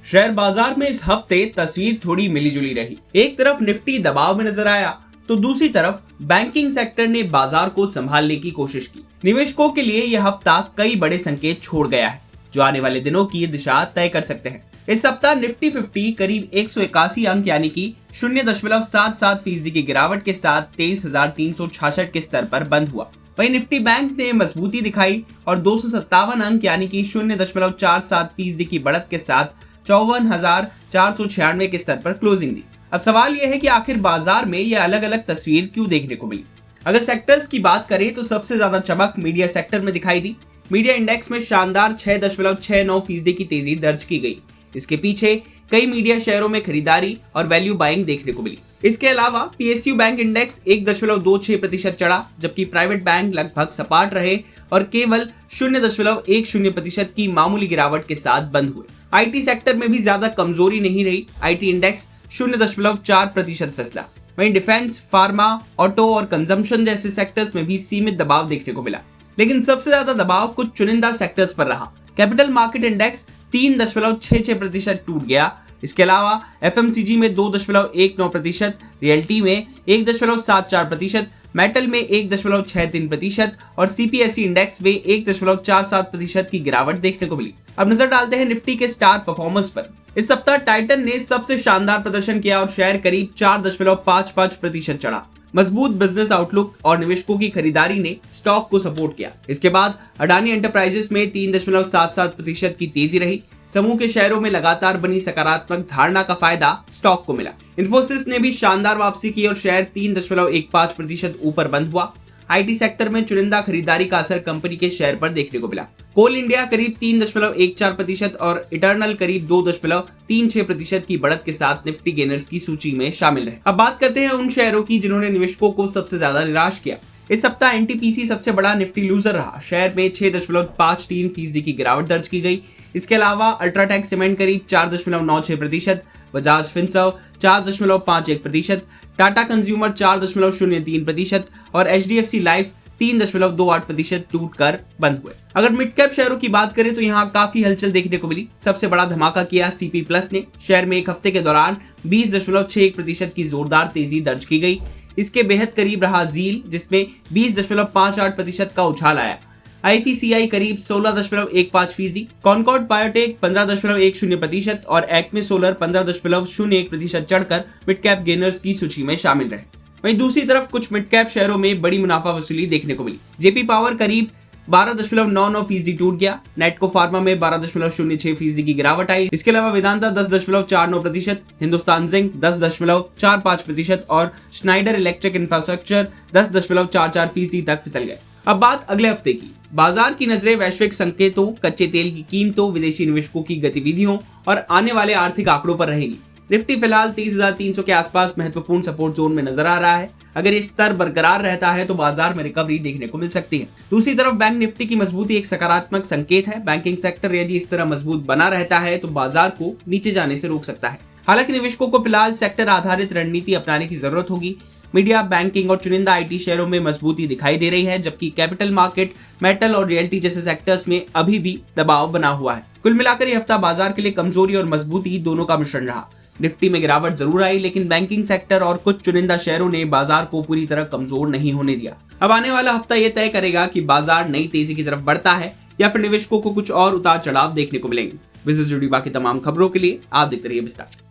Share बाजार में इस हफ्ते तस्वीर थोड़ी मिलीजुली रही। एक तरफ निफ्टी दबाव में नजर आया तो दूसरी तरफ बैंकिंग सेक्टर ने बाजार को संभालने की कोशिश की। निवेशकों के लिए यह हफ्ता कई बड़े संकेत छोड़ गया है जो आने वाले दिनों की दिशा तय कर सकते हैं। इस सप्ताह निफ्टी 50 करीब 181 अंक यानी कि 0.77% की गिरावट के साथ 23,366 के स्तर पर बंद हुआ। वहीं निफ्टी बैंक ने मजबूती दिखाई और 257 अंक यानी कि 0.47% की बढ़त के साथ 54,496 के स्तर पर क्लोजिंग दी। अब सवाल यह है कि आखिर बाजार में यह अलग अलग तस्वीर क्यों देखने को मिली। अगर सेक्टर्स की बात करें तो सबसे ज्यादा चमक मीडिया सेक्टर में दिखाई दी। मीडिया इंडेक्स में शानदार 6.69% की तेजी दर्ज की गई। इसके पीछे कई मीडिया शेयरों में खरीदारी और वैल्यू बाइंग देखने को मिली। इसके अलावा पीएसयू बैंक इंडेक्स 1.26% चढ़ा, जबकि प्राइवेट बैंक लगभग सपाट रहे और केवल 0.10% की मामूली गिरावट के साथ बंद हुए। आईटी सेक्टर में भी ज्यादा कमजोरी नहीं रही। IT index 0.4% फिसला। वहीं डिफेंस, फार्मा, ऑटो और कंजम्पशन जैसे सेक्टर्स में भी सीमित दबाव देखने को मिला, लेकिन सबसे ज्यादा दबाव कुछ चुनिंदा सेक्टर्स पर रहा। कैपिटल मार्केट इंडेक्स 3.66% टूट गया। इसके अलावा एफएमसीजी में 2.19%, रियल्टी में 1.74%, मेटल में 1.63% और सीपीएसई इंडेक्स में 1.47% की गिरावट देखने को मिली। अब नजर डालते हैं निफ्टी के स्टार परफॉर्मर्स पर। इस सप्ताह टाइटन ने सबसे शानदार प्रदर्शन किया और शेयर करीब 4.55% चढ़ा। मजबूत बिजनेस आउटलुक और निवेशकों की खरीदारी ने स्टॉक को सपोर्ट किया। इसके बाद अडानी एंटरप्राइजेस में 3.77% की तेजी रही। समूह के शेयरों में लगातार बनी सकारात्मक धारणा का फायदा स्टॉक को मिला। इन्फोसिस ने भी शानदार वापसी की और शेयर 3.15% ऊपर बंद हुआ। आईटी सेक्टर में चुनिंदा खरीदारी का असर कंपनी के शेयर पर देखने को मिला। कोल इंडिया करीब 3.14% और इटर्नल करीब 2.36% की बढ़त के साथ निफ्टी गेनर्स की सूची में शामिल रहे। अब बात करते हैं उन शेयरों की जिन्होंने निवेशकों को सबसे ज्यादा निराश किया। इस सप्ताह एनटीपीसी सबसे बड़ा निफ्टी लूजर रहा। शेयर में 6.53% की गिरावट दर्ज की गई। इसके अलावा अल्ट्राटेक सीमेंट करीब 4.96%, बजाज फिनसर्व 4.51%, टाटा कंज्यूमर 4.03% और एचडीएफसी लाइफ 3.28% टूटकर बंद हुए। अगर मिड कैप शेयरों की बात करें तो यहाँ काफी हलचल देखने को मिली। सबसे बड़ा धमाका किया सीपी प्लस ने। शेयर में एक हफ्ते के दौरान 20.61% की जोरदार तेजी दर्ज की गई। इसके बेहद करीब रहा जील, जिसमें 20.58% का उछाल आया। आईपीसीआई करीब 16.15%, कॉनकॉर्ड बायोटेक 15.10% और एक्मे सोलर 15.01% चढ़कर मिड कैप गेनर्स की सूची में शामिल रहे। वहीं दूसरी तरफ कुछ मिड कैप शेयरों में बड़ी मुनाफा वसूली देखने को मिली। जेपी पावर करीब 12.99% टूट गया। नेटको फार्मा में 12.06% की गिरावट आई। इसके अलावा वेदांता 10.49%, हिंदुस्तान जिंक 10.45% और स्नाइडर इलेक्ट्रिक इंफ्रास्ट्रक्चर 10.44% तक फिसल गए। अब बात अगले हफ्ते की। बाजार की नजरें वैश्विक संकेतों, कच्चे तेल की कीमतों, विदेशी निवेशकों की गतिविधियों और आने वाले आर्थिक आंकड़ों पर रहेगी। निफ्टी फिलहाल 30,300 के आसपास महत्वपूर्ण सपोर्ट जोन में नजर आ रहा है। अगर इस स्तर बरकरार रहता है तो बाजार में रिकवरी देखने को मिल सकती है। दूसरी तरफ बैंक निफ्टी की मजबूती एक सकारात्मक संकेत है। बैंकिंग सेक्टर यदि इस तरह मजबूत बना रहता है तो बाजार को नीचे जाने से रोक सकता है। हालांकि निवेशकों को फिलहाल सेक्टर आधारित रणनीति अपनाने की जरूरत होगी। मीडिया, बैंकिंग और चुनिंदा आईटी शेयरों में मजबूती दिखाई दे रही है, जबकि कैपिटल मार्केट, मेटल और रियल्टी जैसे सेक्टर्स में अभी भी दबाव बना हुआ है। कुल मिलाकर यह हफ्ता बाजार के लिए कमजोरी और मजबूती दोनों का मिश्रण रहा। निफ्टी में गिरावट जरूर आई, लेकिन बैंकिंग सेक्टर और कुछ चुनिंदा शेयरों ने बाजार को पूरी तरह कमजोर नहीं होने दिया। अब आने वाला हफ्ता यह तय करेगा कि बाजार नई तेजी की तरफ बढ़ता है या फिर निवेशकों को कुछ और उतार चढ़ाव देखने को मिलेंगे। बिजनेस जुड़ी बाकी तमाम खबरों के लिए आप देखते रहिए विस्तार।